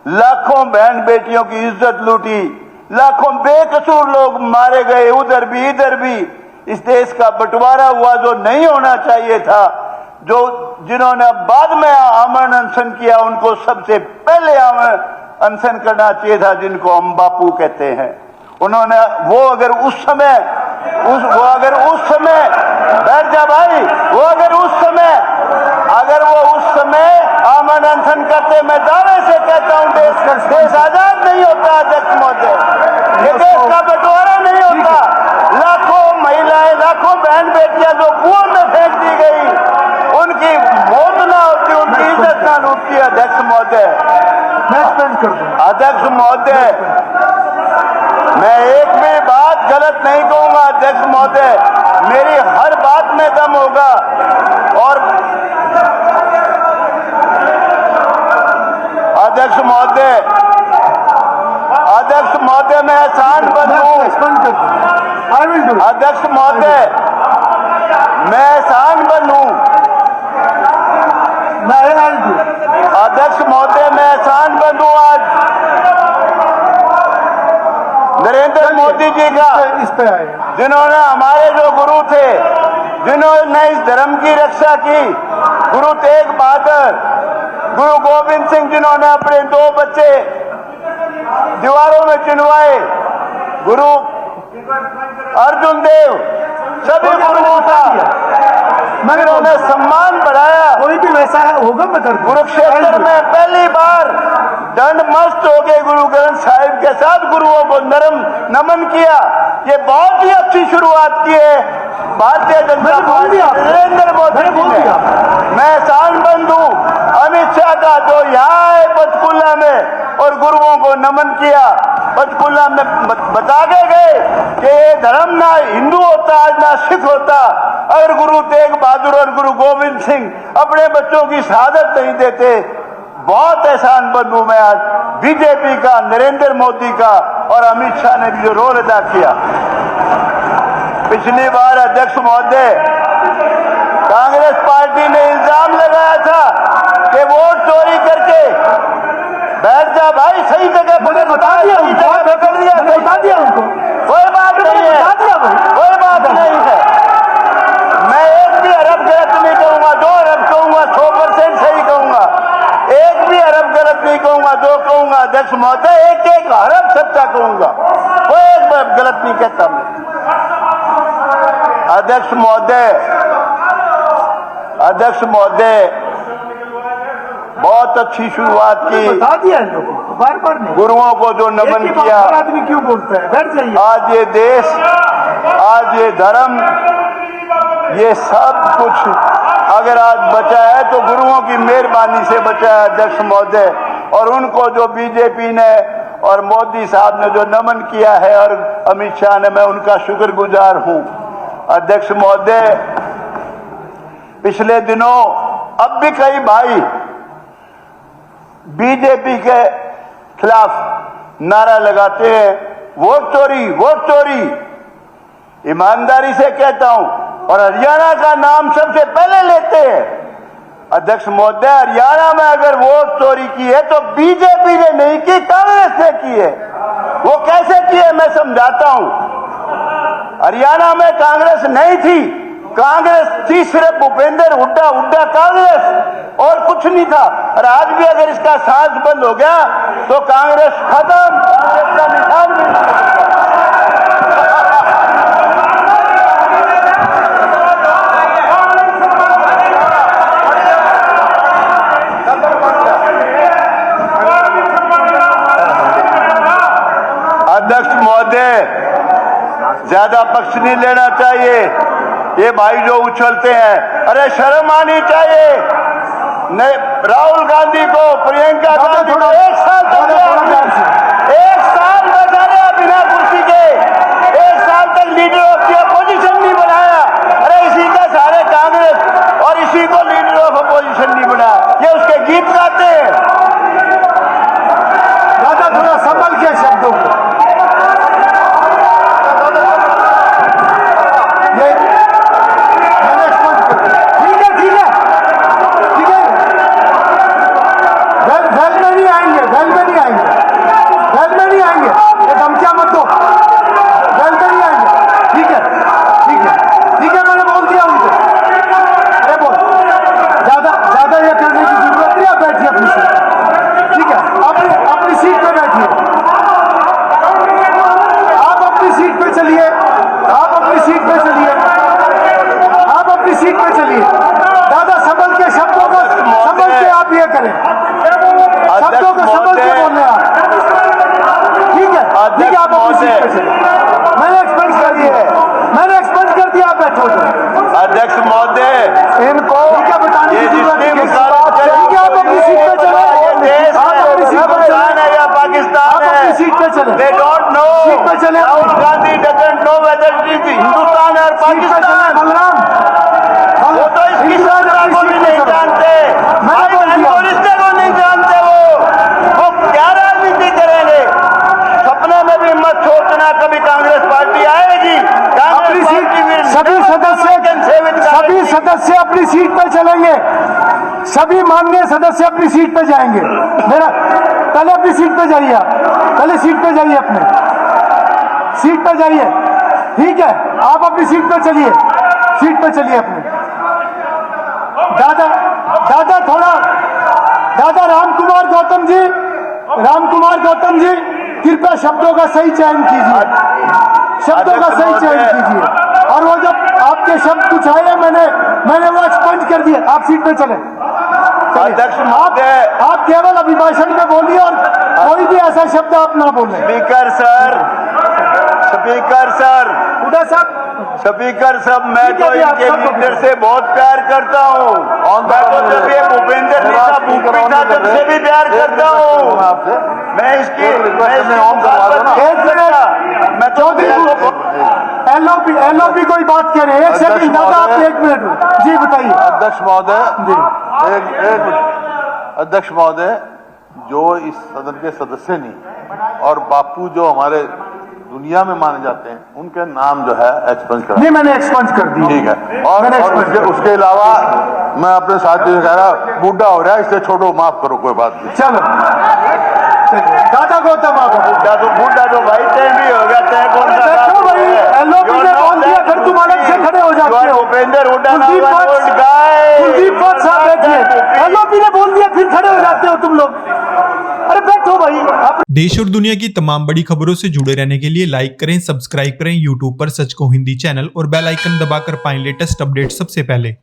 लाखों बहन बेटियों की इज्जत लूटी, लाखों बेकसूर लोग मारे गए, उधर भी इधर भी। इस देश का बंटवारा हुआ जो नहीं होना चाहिए था। जो जिन्होंने बाद में आमरण अनशन किया उनको सबसे पहले आमरण अनशन करना चाहिए था, जिनको हम बापू कहते हैं। उन्होंने वो अगर उस समय बैठ जा भाई, वो अगर उस समय आमरण अनशन करते, मैं दावे से कहता हूं देश आजाद नहीं होता। अध्यक्ष महोदय, ये देश का बंटवारा नहीं होता। लाखों महिलाएं, लाखों बहन बेटियां जो कुएं में फेंक दी गई, उनकी मौत ना होती, उनकी इज्जत ना लूटती। अध्यक्ष महोदय, मैं एक भी बात गलत नहीं कहूंगा। अध्यक्ष महोदय, मेरी हर बात में दम होगा। और अध्यक्ष महोदय, मैं एहसान बंद हूं। अध्यक्ष महोदय, मैं एहसान बंद हूं। अध्यक्ष महोदय, मैं एहसान बंद हूं आज नरेंद्र मोदी जी का, इस पे आए, जिन्होंने हमारे जो गुरु थे, जिन्होंने इस धर्म की रक्षा की, गुरु तेग बहादुर, गुरु गोविंद सिंह, जिन्होंने अपने 2 बच्चे दीवारों में चिनवाए, गुरु अर्जुन देव, सभी गुरुओं का उन्होंने सम्मान बढ़ाया। कोई भी वैसा होगा मैं कर दूंगा। कुरुक्षेत्र में पहली बार दंड मस्त हो गए, गुरु ग्रंथ साहिब के साथ गुरुओं को नमन किया। ये बहुत ही अच्छी शुरुआत की है भारतीय जनता पार्टी नरेंद्र मोदी जी ने। मैं एहसानमंद हूं अमित शाह का, जो यहाँ आए पंचकुला में और गुरुओं को नमन किया। पंचकुला में बता के गए कि ये धर्म ना हिंदू होता, आज ना सिख होता, अगर गुरु तेग बहादुर और गुरु गोविंद सिंह अपने बच्चों की शहादत नहीं देते। बहुत एहसानमंद हूं मैं आज बीजेपी का, नरेंद्र मोदी का, और अमित शाह ने भी जो रोल अदा किया। पिछली बार अध्यक्ष महोदय, कांग्रेस पार्टी ने इल्जाम लगाया था कि वोट चोरी करके, बैठ जा भाई, सही जगह बता दिया उनको, कोई बात नहीं है, कोई बात नहीं है। मैं एक भी अरब गलत नहीं कहूंगा, 2 अरब कहूंगा, 100% सही कहूंगा। एक भी अरब गलत नहीं कहूंगा, 2 कहूंगा। अध्यक्ष महोदय, एक अरब सच्चा कहूंगा, कोई एक गलत नहीं कहता मैं। अध्यक्ष महोदय, बहुत अच्छी शुरुआत की। बता दिया इन लोगों को, बार-बार नहीं। गुरुओं को जो नमन किया। आदमी क्यों बोलता है, बैठ जाइए। आज ये देश, आज ये धर्म, ये सब कुछ अगर आज बचा है तो गुरुओं की मेहरबानी से बचा है। अध्यक्ष महोदय, और उनको जो बीजेपी ने और मोदी साहब ने जो नमन किया है, और अमित शाह ने, मैं उनका शुक्रगुजार हूं। अध्यक्ष महोदय, पिछले दिनों अब भी कई भाई बीजेपी के खिलाफ नारा लगाते हैं, वोट चोरी, वोट चोरी। ईमानदारी से कहता हूं, और हरियाणा का नाम सबसे पहले लेते हैं। अध्यक्ष महोदय, हरियाणा में अगर वोट चोरी की है तो बीजेपी ने नहीं की, कांग्रेस ने की है। वो कैसे की है मैं समझाता हूं। हरियाणा में कांग्रेस नहीं थी, कांग्रेस थी सिर्फ भूपेंद्र हुड्डा कांग्रेस, और कुछ नहीं था। और आज भी अगर इसका सांस बंद हो गया तो कांग्रेस खत्म, इसका निशान भी नहीं। अध्यक्ष महोदय, ज्यादा पक्ष नहीं लेना चाहिए। ये भाई जो उछलते हैं, अरे शर्म आनी चाहिए। नहीं, राहुल गांधी को, प्रियंका गांधी को 1 साल तक बचा रहे बिना कुर्सी के, 1 साल तक लीडर ऑफ द अपोजिशन नहीं बनाया। अरे इसी का सारे कांग्रेस और इसी को लीडर ऑफ अपोजिशन नहीं बनाया। ये उसके गीत गाते हैं। थोड़ा संभल के शब्दों को। ठीक है, घर में नहीं आएंगे। They don't know. सीट पे चले। Rahul Gandhi doesn't know whether it is Hindustan or seat पे चले Pakistan. बलराम। वो तो इसकी सरकार को भी नहीं जानते, मैंने बोल दिया। और रिश्ते को नहीं जानते। वो क्या राजनीति करेंगे? सपने में भी मत सोचना कभी कांग्रेस पार्टी आएगी। अपनी सीट सभी सदस्य अपनी सीट पर चलेंगे। सभी माननीय सदस्य अपनी सीट पर जाएंगे। मेरा पहले अपनी सीट पर जाइए, आप पहले सीट पर जाइए, अपने सीट पर जाइए। ठीक है, आप अपनी सीट पर चलिए, सीट पर चलिए अपने। दादा रामकुमार गौतम जी कृपया शब्दों का सही चयन कीजिए, शब्दों का सही चयन कीजिए। और वो जब आपके शब्द कुछ आए मैंने वो एक्सपेंड कर दिए। आप सीट पे चले। अध्यक्ष आप महोदय, केवल अभिभाषण में बोलिए और कोई भी ऐसा शब्द आप ना बोलें। स्पीकर सर, उदय साहब, स्पीकर साहब, मैं ठीक है तो जी, आप इनके सबको लीडर से बहुत प्यार करता हूँ। मैं तो जब ये भूपेंद्र जी का भूपी था तब से भी प्यार करता हूँ। मैं इसकी मैं चौधरी एलओपी कोई बात कह रहे हैं। एक सेकंड दादा, आप 1 मिनट जी बताइए। अध्यक्ष महोदय, जी अध्यक्ष महोदय, जो इस सदन के सदस्य नहीं और बापू जो हमारे दुनिया में माने जाते हैं, उनके नाम जो है एक्सपेंस करा। नहीं, मैंने एक्सपेंस कर दी। ठीक है। और उसके अलावा मैं अपने साथी से कह रहा बूढ़ा हो रहा है, इसलिए छोड़ो, माफ करो, कोई बात नहीं। चलो दादा गौतम, आप बूढ़ा तो भाई तय भी हो गया। तय कौन सा देखो भाई, एलओपी ने बोल दिया, फिर तुम अलग से खड़े हो जाते हो। भूपेंद्र हुड्डा कुलदीप वत्स साहब बैठिए। एलओपी ने बोल दिया, फिर खड़े हो जाते हो तुम लोग। अरे बैठो भाई। आप देश और दुनिया की तमाम बड़ी खबरों से जुड़े रहने के लिए लाइक करें, सब्सक्राइब करें यूट्यूब पर सच को हिंदी चैनल और बेल आइकन दबाकर पाएं लेटेस्ट अपडेट सबसे पहले।